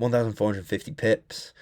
1,450 pips.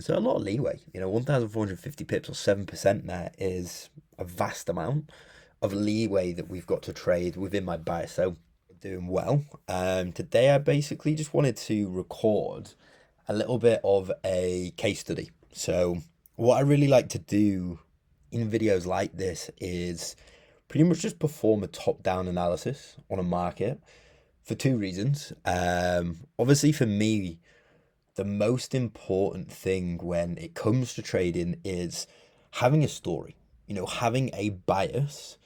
So a lot of leeway, 1,450 pips or 7% there is a vast amount of leeway that we've got to trade within my bias. So doing well. Today I basically just wanted to record a little bit of a case study. So what I really like to do in videos like this is pretty much just perform a top-down analysis on a market for two reasons. Obviously for me, the most important thing when it comes to trading is having a story, having a bias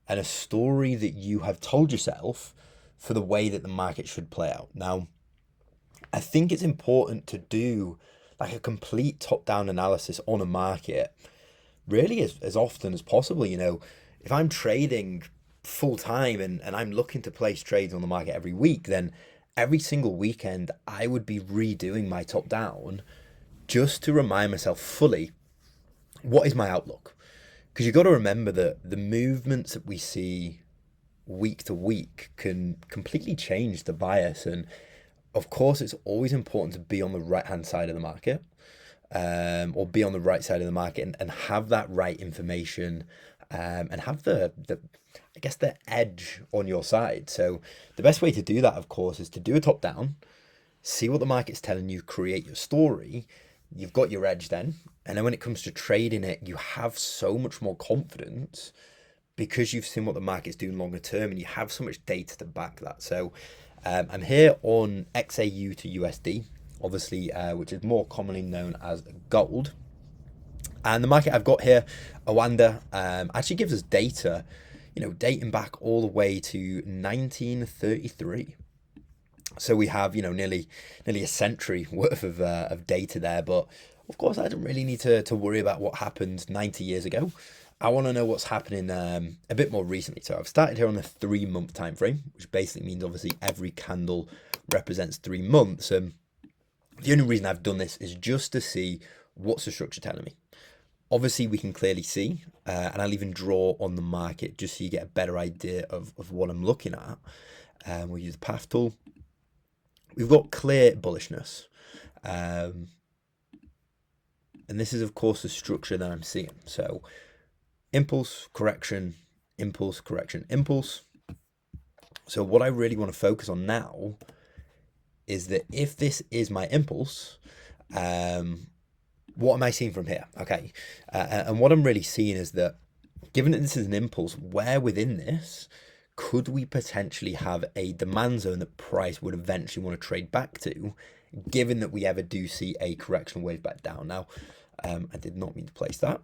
and a story that you have told yourself for the way that the market should play out. Now, I think it's important to do like a complete top-down analysis on a market really as often as possible. If I'm trading full time and I'm looking to place trades on the market every week, then every single weekend I would be redoing my top down just to remind myself fully what is my outlook. Because you've got to remember that the movements that we see week to week can completely change the bias. And of course, it's always important to be on the right hand side of the market, or be on the right side of the market and have that right information, and have the edge on your side. So the best way to do that, of course, is to do a top down, see what the market's telling you, create your story. You've got your edge then. And then when it comes to trading it, you have so much more confidence because you've seen what the market's doing longer term and you have so much data to back that. So I'm here on XAU to USD, obviously, which is more commonly known as gold. And the market I've got here, Awanda, actually gives us data, dating back all the way to 1933. So we have, nearly a century worth of data there. But of course, I don't really need to worry about what happened 90 years ago. I want to know what's happening a bit more recently. So I've started here on a 3-month time frame, which basically means obviously every candle represents 3 months. And the only reason I've done this is just to see what's the structure telling me. Obviously, we can clearly see, and I'll even draw on the market just so you get a better idea of what I'm looking at. We'll use the path tool. We've got clear bullishness. And this is, of course, the structure that I'm seeing. So impulse, correction, impulse, correction, impulse. So what I really want to focus on now is that if this is my impulse, what am I seeing from here? Okay. And what I'm really seeing is that given that this is an impulse, where within this could we potentially have a demand zone that price would eventually want to trade back to, given that we ever do see a correctional wave back down? Now, I did not mean to place that.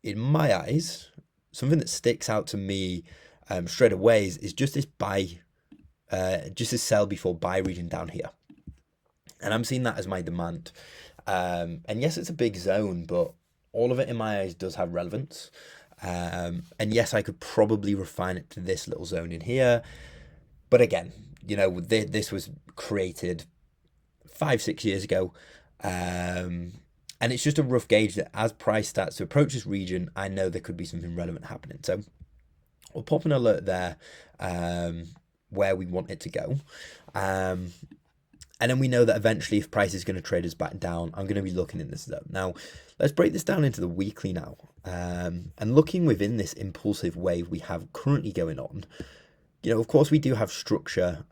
In my eyes, something that sticks out to me straight away is just this just this sell before buy region down here. And I'm seeing that as my demand. And yes, it's a big zone, but all of it in my eyes does have relevance. And yes, I could probably refine it to this little zone in here. But again, this was created 5-6 years ago. And it's just a rough gauge that as price starts to approach this region, I know there could be something relevant happening. So we'll pop an alert there where we want it to go. And then we know that eventually if price is going to trade us back down, I'm going to be looking in this zone. Now, let's break this down into the weekly now. And looking within this impulsive wave we have currently going on, of course, we do have structure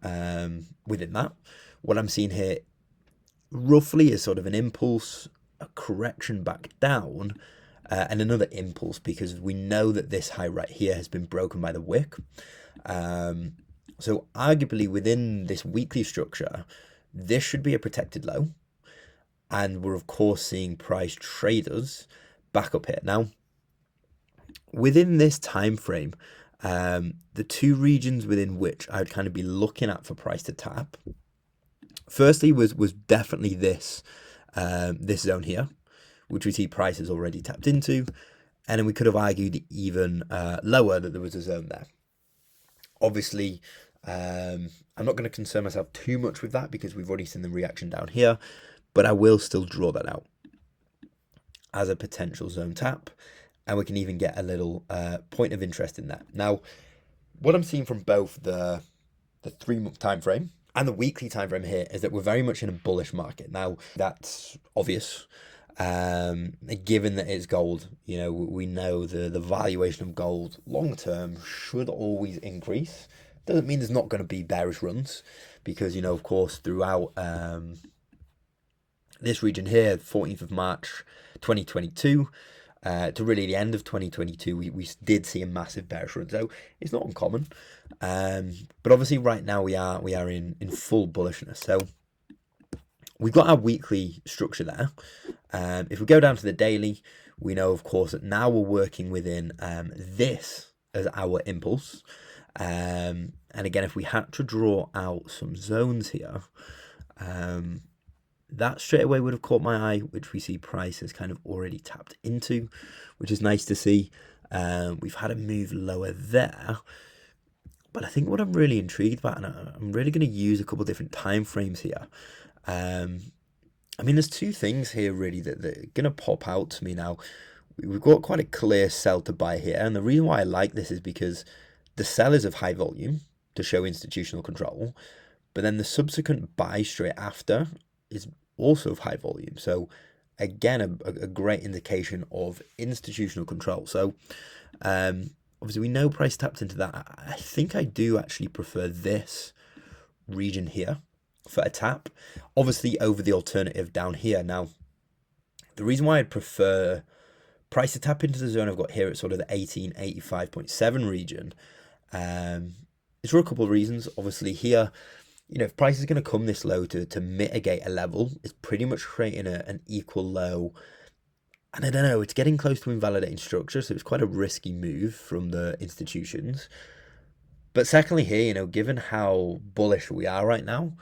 within that. What I'm seeing here roughly is sort of an impulse, a correction back down, and another impulse, because we know that this high right here has been broken by the wick. So arguably within this weekly structure, this should be a protected low, and we're of course seeing price traders back up here. Now, within this time frame, the two regions within which I would kind of be looking at for price to tap, firstly was definitely this zone here, which we see price has already tapped into, and then we could have argued even lower that there was a zone there. Obviously, I'm not going to concern myself too much with that because we've already seen the reaction down here, but I will still draw that out as a potential zone tap, and we can even get a little point of interest in that. Now, what I'm seeing from both the 3-month time frame and the weekly time frame here is that we're very much in a bullish market. Now, that's obvious. Given that it's gold, you know, we know the valuation of gold long term should always increase. Doesn't mean there's not going to be bearish runs, because, you know, of course, throughout this region here, 14th of March 2022 to really the end of 2022, we did see a massive bearish run. So it's not uncommon, but obviously right now we are in full bullishness. So we've got our weekly structure there. If we go down to the daily, we know, of course, that now we're working within this as our impulse. And again, if we had to draw out some zones here, that straight away would have caught my eye, which we see price has kind of already tapped into, which is nice to see. We've had a move lower there. But I think what I'm really intrigued about, and I'm really going to use a couple different time frames here. I mean, there's two things here really that are going to pop out to me now. We've got quite a clear sell to buy here. And the reason why I like this is because the sell is of high volume to show institutional control. But then the subsequent buy straight after is also of high volume. So again, a great indication of institutional control. So obviously we know price tapped into that. I think I do actually prefer this region here for a tap, obviously over the alternative down here. Now, the reason why I'd prefer price to tap into the zone I've got here at sort of the 1885.7 region is for a couple of reasons. Obviously here, you know, if price is going to come this low to mitigate a level, it's pretty much creating an equal low. And I don't know, it's getting close to invalidating structure, so it's quite a risky move from the institutions. But secondly here, you know, given how bullish we are right now,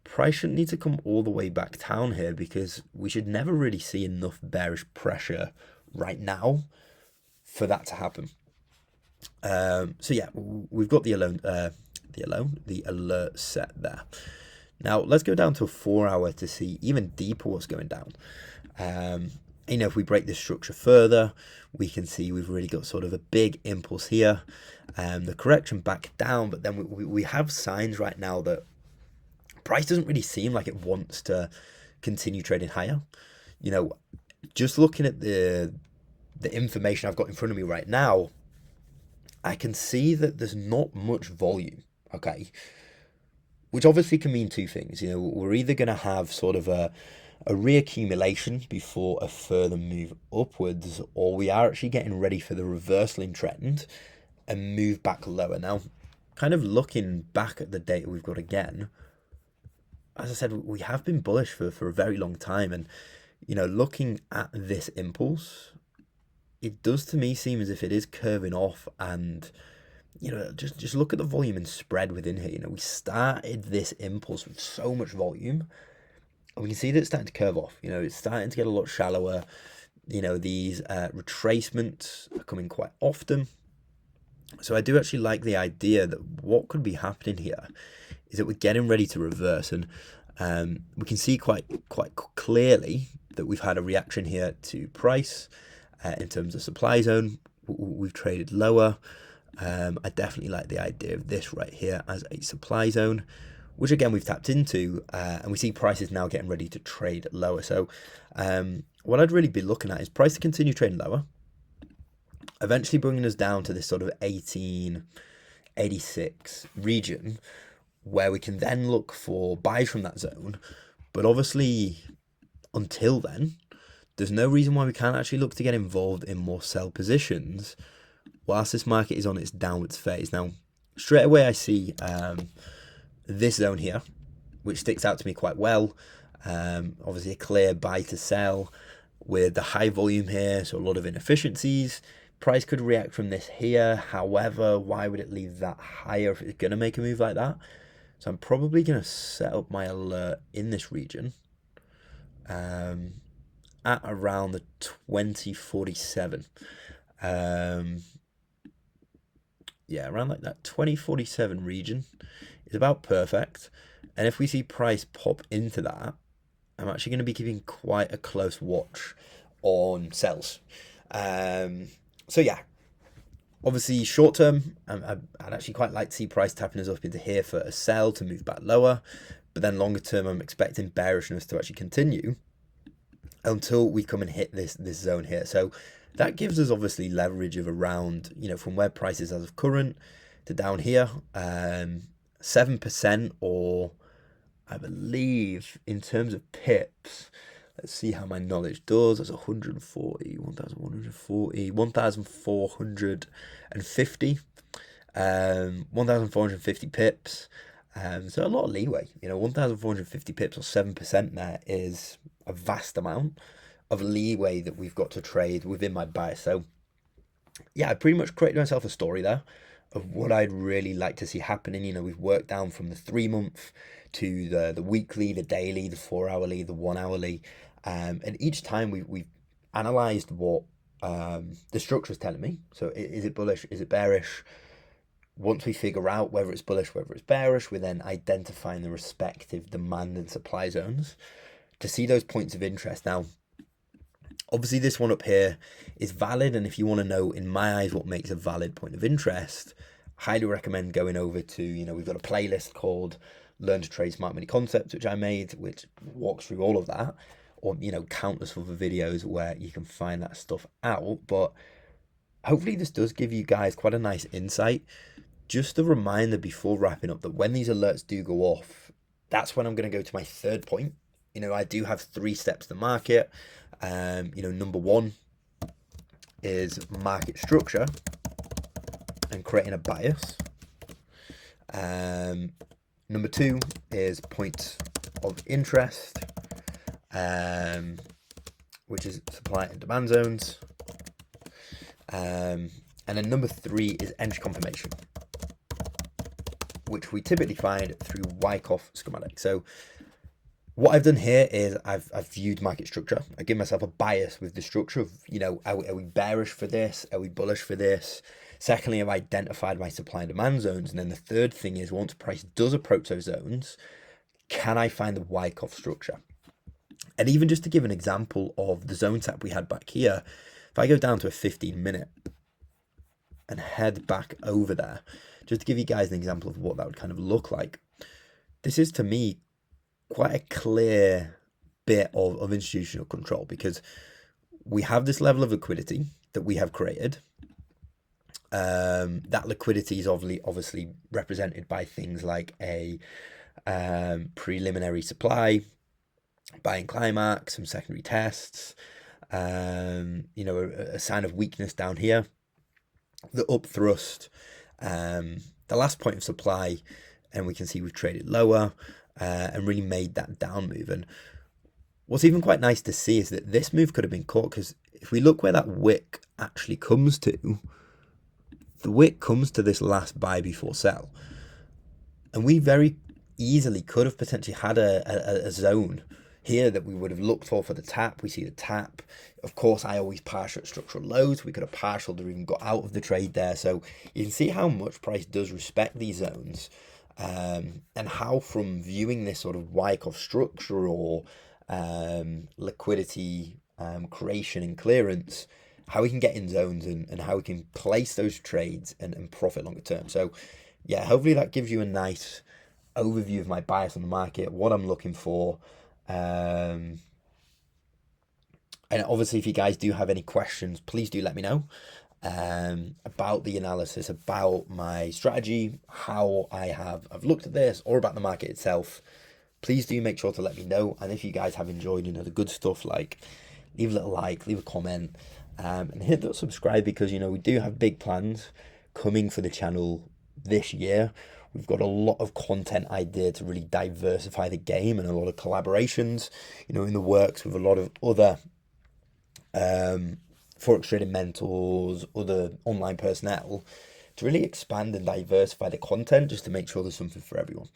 price shouldn't need to come all the way back down here, because we should never really see enough bearish pressure right now for that to happen. So yeah, we've got the alert set there. Now let's go down to a 4 hour to see even deeper what's going down. You know, if we break this structure further, we can see we've really got sort of a big impulse here, the correction back down, but then we have signs right now that price doesn't really seem like it wants to continue trading higher. You know, just looking at the information I've got in front of me right now, I can see that there's not much volume. Okay, which obviously can mean two things. You know, we're either going to have sort of a reaccumulation before a further move upwards, or we are actually getting ready for the reversal in trend and move back lower. Now, kind of looking back at the data we've got again, as I said, we have been bullish for a very long time. And, you know, looking at this impulse, it does to me seem as if it is curving off. And, you know, just look at the volume and spread within here. You know, we started this impulse with so much volume, and we can see that it's starting to curve off. You know, it's starting to get a lot shallower. You know, these retracements are coming quite often. So I do actually like the idea that what could be happening here is that we're getting ready to reverse. And we can see quite clearly that we've had a reaction here to price in terms of supply zone. We've traded lower. I definitely like the idea of this right here as a supply zone, which again we've tapped into, and we see prices now getting ready to trade lower. So what I'd really be looking at is price to continue trading lower, eventually bringing us down to this sort of 1886 region, where we can then look for buys from that zone. But obviously, until then, there's no reason why we can't actually look to get involved in more sell positions whilst this market is on its downwards phase. Now, straight away I see this zone here, which sticks out to me quite well. Obviously a clear buy to sell with the high volume here, so a lot of inefficiencies. Price could react from this here. However, why would it leave that higher if it's going to make a move like that? So I'm probably going to set up my alert in this region at around the 2047. Yeah, around like that 2047 region is about perfect. And if we see price pop into that, I'm actually going to be keeping quite a close watch on sells. So yeah, Obviously, short term, I'd actually quite like to see price tapping us up into here for a sell to move back lower. But then longer term, I'm expecting bearishness to actually continue until we come and hit this zone here. So that gives us obviously leverage of around, from where price is as of current to down here, 7%, or I believe in terms of pips, let's see how my knowledge does. That's 140, 1,140, 1,450, 1,450 pips. So a lot of leeway, 1,450 pips or 7% there is a vast amount of leeway that we've got to trade within my bias. So yeah, I pretty much created myself a story there of what I'd really like to see happening. We've worked down from the 3-month to the weekly, the daily, the 4-hourly, the 1-hourly. And each time we've analyzed what the structure is telling me. So is it bullish? Is it bearish? Once we figure out whether it's bullish, whether it's bearish, we're then identifying the respective demand and supply zones to see those points of interest. Now, obviously this one up here is valid, and if you want to know, in my eyes, what makes a valid point of interest, highly recommend going over to, we've got a playlist called Learn to Trade Smart Money Concepts, which I made, which walks through all of that, or, countless other videos where you can find that stuff out. But hopefully this does give you guys quite a nice insight. Just a reminder before wrapping up that when these alerts do go off, that's when I'm going to go to my third point. I do have 3 steps to the market. Number 1 is market structure and creating a bias. Number 2 is point of interest, which is supply and demand zones. And then number 3 is entry confirmation, which we typically find through Wyckoff schematic. So what I've done here is I've viewed market structure. I give myself a bias with the structure of, are we bearish for this? Are we bullish for this? Secondly, I've identified my supply and demand zones. And then the third thing is, once price does approach those zones, can I find the Wyckoff structure? And even just to give an example of the zone tap we had back here, if I go down to a 15-minute and head back over there, just to give you guys an example of what that would kind of look like. This is, to me, quite a clear bit of institutional control, because we have this level of liquidity that we have created. That liquidity is obviously represented by things like a preliminary supply, buying climax, some secondary tests, a sign of weakness down here, the up thrust, the last point of supply, and we can see we've traded lower and really made that down move. And what's even quite nice to see is that this move could have been caught, because if we look where that wick actually comes to, the wick comes to this last buy before sell, and we very easily could have potentially had a zone here that we would have looked for the tap. We see the tap. Of course, I always partial at structural lows. We could have partialed or even got out of the trade there. So you can see how much price does respect these zones, and how, from viewing this sort of Wyckoff structure or liquidity creation and clearance, how we can get in zones and how we can place those trades and profit longer term. So yeah, hopefully that gives you a nice overview of my bias on the market, what I'm looking for. And obviously, if you guys do have any questions, please do let me know about the analysis, about my strategy, how I've looked at this, or about the market itself. Please do make sure to let me know. And if you guys have enjoyed, the good stuff, like leave a little like, leave a comment, and hit that subscribe, because we do have big plans coming for the channel this year. We've got a lot of content idea to really diversify the game, and a lot of collaborations, in the works with a lot of other Forex trading mentors, other online personnel, to really expand and diversify the content, just to make sure there's something for everyone.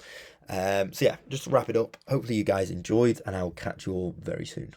So yeah, just to wrap it up, hopefully you guys enjoyed, and I'll catch you all very soon.